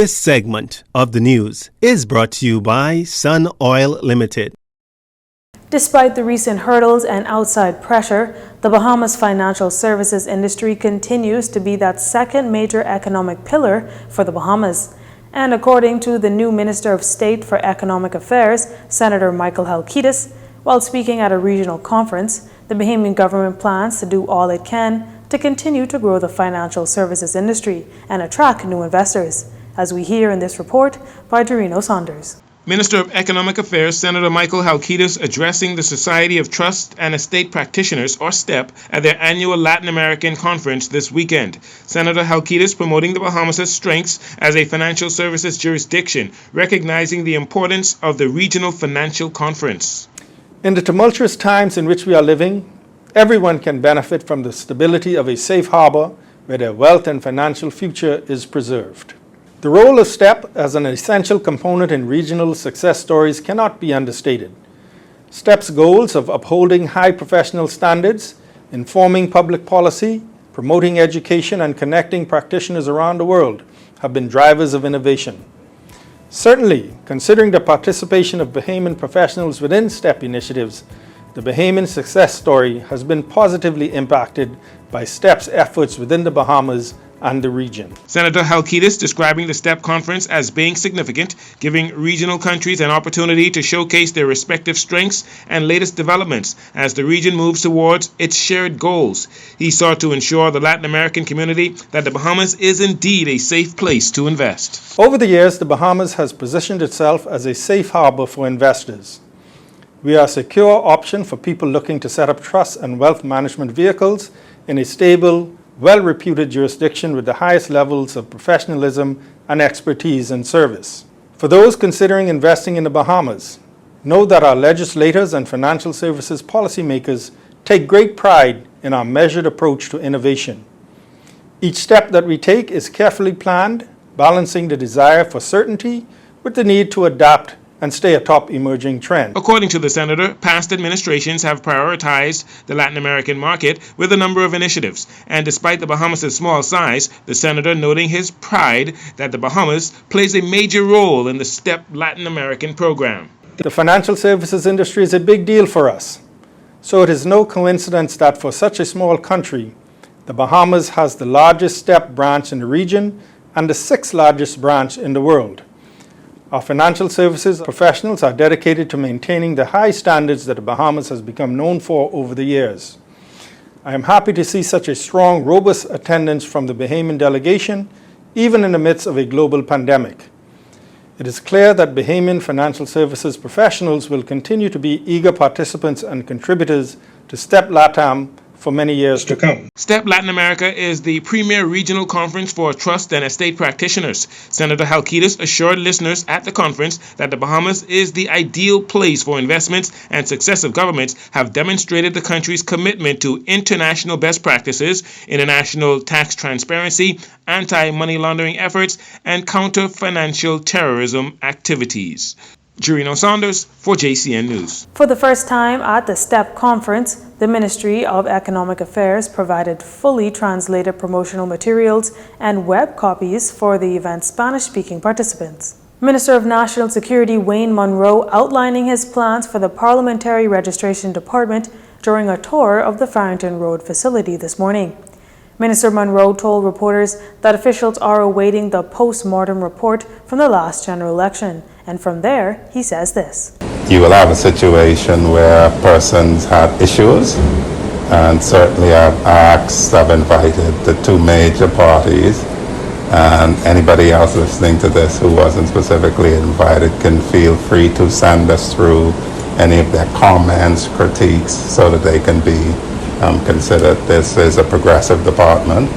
This segment of the news is brought to you by Sun Oil Limited. Despite the recent hurdles and outside pressure, the Bahamas financial services industry continues to be that second major economic pillar for the Bahamas. And according to the new Minister of State for Economic Affairs, Senator Michael Halkitis, while speaking at a regional conference, the Bahamian government plans to do all it can to continue to grow the financial services industry and attract new investors, as we hear in this report by Dorino Saunders. Minister of Economic Affairs Senator Michael Halkitis addressing the Society of Trust and Estate Practitioners, or STEP, at their annual Latin American conference this weekend. Senator Halkitis promoting the Bahamas' strengths as a financial services jurisdiction, recognizing the importance of the regional financial conference. In the tumultuous times in which we are living, everyone can benefit from the stability of a safe harbor where their wealth and financial future is preserved. The role of STEP as an essential component in regional success stories cannot be understated. STEP's goals of upholding high professional standards, informing public policy, promoting education, and connecting practitioners around the world have been drivers of innovation. Certainly, considering the participation of Bahamian professionals within STEP initiatives, the Bahamian success story has been positively impacted by STEP's efforts within the Bahamas and the region. Senator Halkitis describing the STEP conference as being significant, giving regional countries an opportunity to showcase their respective strengths and latest developments as the region moves towards its shared goals. He sought to ensure the Latin American community that the Bahamas is indeed a safe place to invest. Over the years, the Bahamas has positioned itself as a safe harbor for investors. We are a secure option for people looking to set up trust and wealth management vehicles in a stable, well-reputed jurisdiction with the highest levels of professionalism and expertise in service. For those considering investing in the Bahamas, know that our legislators and financial services policymakers take great pride in our measured approach to innovation. Each step that we take is carefully planned, balancing the desire for certainty with the need to adapt and stay atop emerging trends. According to the senator, past administrations have prioritized the Latin American market with a number of initiatives, and despite the Bahamas' small size, the senator noting his pride that the Bahamas plays a major role in the STEP Latin American program. The financial services industry is a big deal for us, so it is no coincidence that for such a small country, the Bahamas has the largest STEP branch in the region and the 6th largest branch in the world. Our financial services professionals are dedicated to maintaining the high standards that the Bahamas has become known for over the years. I am happy to see such a strong, robust attendance from the Bahamian delegation, even in the midst of a global pandemic. It is clear that Bahamian financial services professionals will continue to be eager participants and contributors to STEP LATAM for many years to come. STEP Latin America is the premier regional conference for trust and estate practitioners. Senator Halkitis assured listeners at the conference that the Bahamas is the ideal place for investments, and successive governments have demonstrated the country's commitment to international best practices, international tax transparency, anti-money laundering efforts, and counter-financial terrorism activities. Dorino Saunders for Jcn News. For the first time at the STEP conference, the Ministry of Economic Affairs provided fully translated promotional materials and web copies for the event's Spanish-speaking participants. Minister of National Security Wayne Munro outlining his plans for the Parliamentary Registration Department during a tour of the Farrington Road facility this morning. Minister Munro told reporters that officials are awaiting the post-mortem report from the last general election. And from there, he says this. You will have a situation where persons have issues, and certainly I've invited the 2 major parties, and anybody else listening to this who wasn't specifically invited can feel free to send us through any of their comments, critiques, so that they can be considered. This is a progressive department,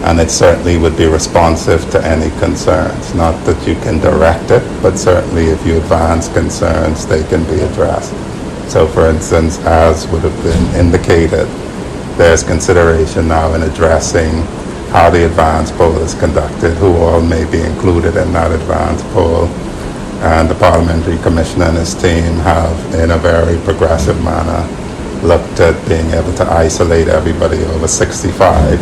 and it certainly would be responsive to any concerns. Not that you can direct it, but certainly if you advance concerns, they can be addressed. So for instance, as would have been indicated, there's consideration now in addressing how the advance poll is conducted, who all may be included in that advance poll. And the Parliamentary Commissioner and his team have, in a very progressive manner, looked at being able to isolate everybody over 65.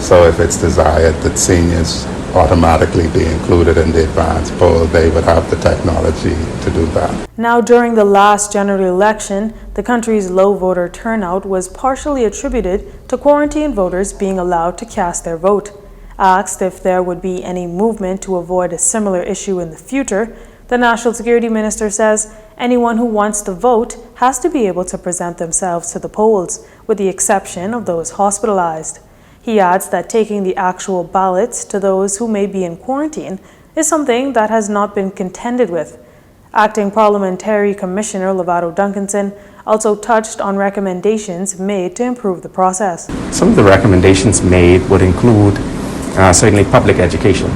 So if it's desired that seniors automatically be included in the advance poll. They would have the technology to do that. Now, during the last general election, the country's low voter turnout was partially attributed to quarantine voters being allowed to cast their vote. Asked if there would be any movement to avoid a similar issue in the future, the National Security Minister says anyone who wants to vote has to be able to present themselves to the polls, with the exception of those hospitalized. He adds that taking the actual ballots to those who may be in quarantine is something that has not been contended with. Acting Parliamentary Commissioner Lovato Duncanson also touched on recommendations made to improve the process. Some of the recommendations made would include certainly public education,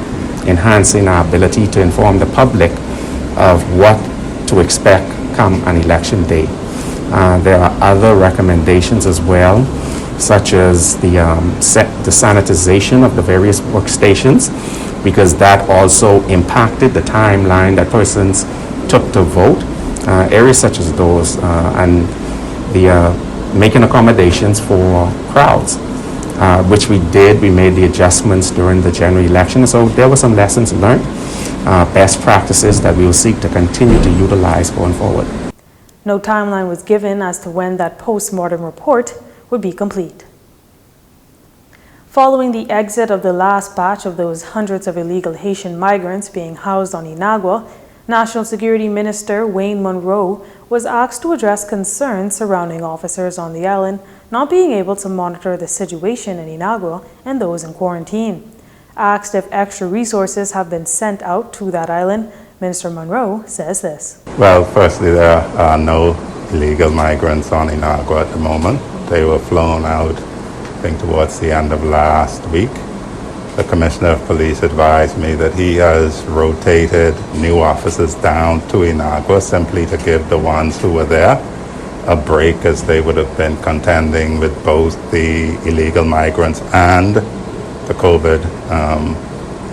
enhancing our ability to inform the public of what to expect come an election day. There are other recommendations as well, such as the sanitization of the various workstations, because that also impacted the timeline that persons took to vote. Areas such as those, and the making accommodations for crowds, which we did. We made the adjustments during the general election, so there were some lessons learned, best practices that we will seek to continue to utilize going forward. No timeline was given as to when that post-mortem report would be complete. Following the exit of the last batch of those hundreds of illegal Haitian migrants being housed on Inagua, National Security Minister Wayne Munroe was asked to address concerns surrounding officers on the island not being able to monitor the situation in Inagua and those in quarantine. Asked if extra resources have been sent out to that island, Minister Munroe says this. Well, firstly, there are no illegal migrants on Inagua at the moment. They were flown out, I think, towards the end of last week. The Commissioner of Police advised me that he has rotated new officers down to Inagua simply to give the ones who were there a break, as they would have been contending with both the illegal migrants and the COVID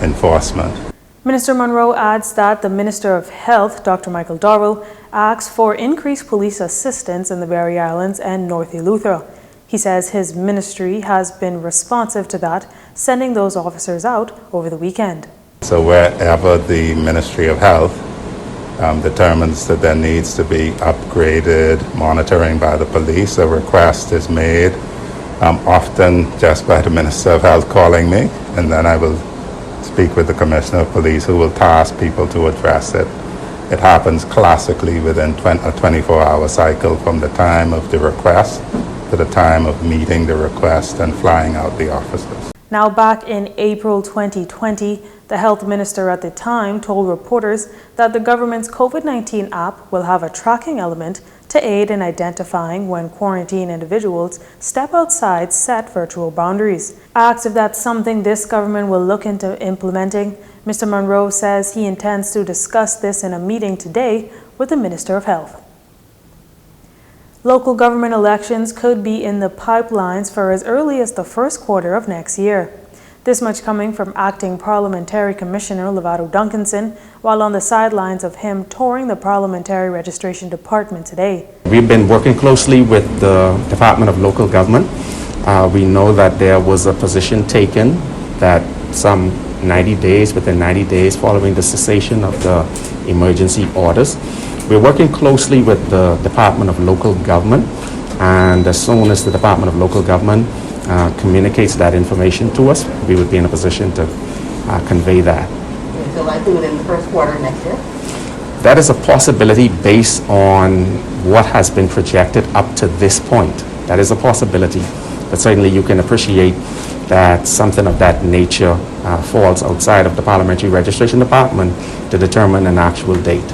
enforcement. Minister Munroe adds that the Minister of Health, Dr. Michael Darwell, asked for increased police assistance in the Barry Islands and North Eleuthera. He says his ministry has been responsive to that, sending those officers out over the weekend. So wherever the Ministry of Health determines that there needs to be upgraded monitoring by the police, a request is made, often just by the Minister of Health calling me, and then I will speak with the Commissioner of Police, who will task people to address it. It happens classically within a 24-hour cycle from the time of the request to the time of meeting the request and flying out the officers. Now, back in April 2020, the health minister at the time told reporters that the government's COVID-19 app will have a tracking element to aid in identifying when quarantined individuals step outside set virtual boundaries. Asked if that's something this government will look into implementing, Mr. Munroe says he intends to discuss this in a meeting today with the Minister of Health. Local government elections could be in the pipelines for as early as the first quarter of next year. This much coming from Acting Parliamentary Commissioner Lovato Duncanson while on the sidelines of him touring the Parliamentary Registration Department today. We've been working closely with the Department of Local Government. We know that there was a position taken that within 90 days following the cessation of the emergency orders. We're working closely with the Department of Local Government, and as soon as the Department of Local Government communicates that information to us, we would be in a position to convey that. So I do it in the first quarter next year? That is a possibility based on what has been projected up to this point. That is a possibility, but certainly you can appreciate that something of that nature falls outside of the Parliamentary Registration Department to determine an actual date.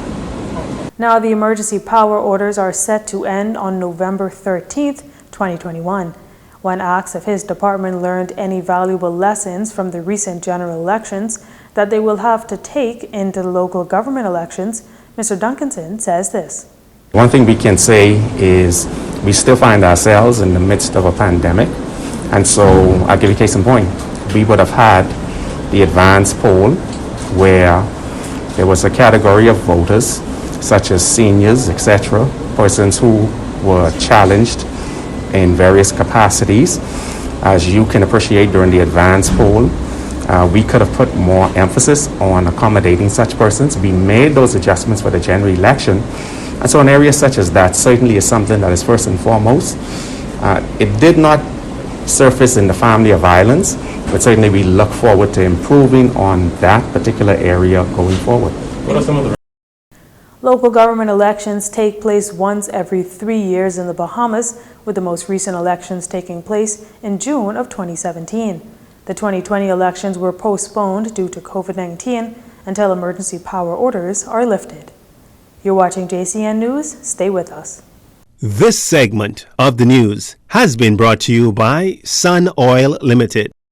Now, the emergency power orders are set to end on November 13th, 2021. When asked if his department learned any valuable lessons from the recent general elections that they will have to take into the local government elections, Mr. Duncanson says this. One thing we can say is we still find ourselves in the midst of a pandemic, and so I'll give you a case in point. We would have had the advance poll where there was a category of voters such as seniors, etc., persons who were challenged in various capacities. As you can appreciate, during the advance poll, We could have put more emphasis on accommodating such persons. We made those adjustments for the general election. And so in areas such as that certainly is something that is first and foremost. It did not surface in the family of violence, but certainly we look forward to improving on that particular area going forward. What are some of the Local government elections take place once every 3 years in the Bahamas, with the most recent elections taking place in June of 2017. The 2020 elections were postponed due to COVID-19 until emergency power orders are lifted. You're watching JCN News. Stay with us. This segment of the news has been brought to you by Sun Oil Limited.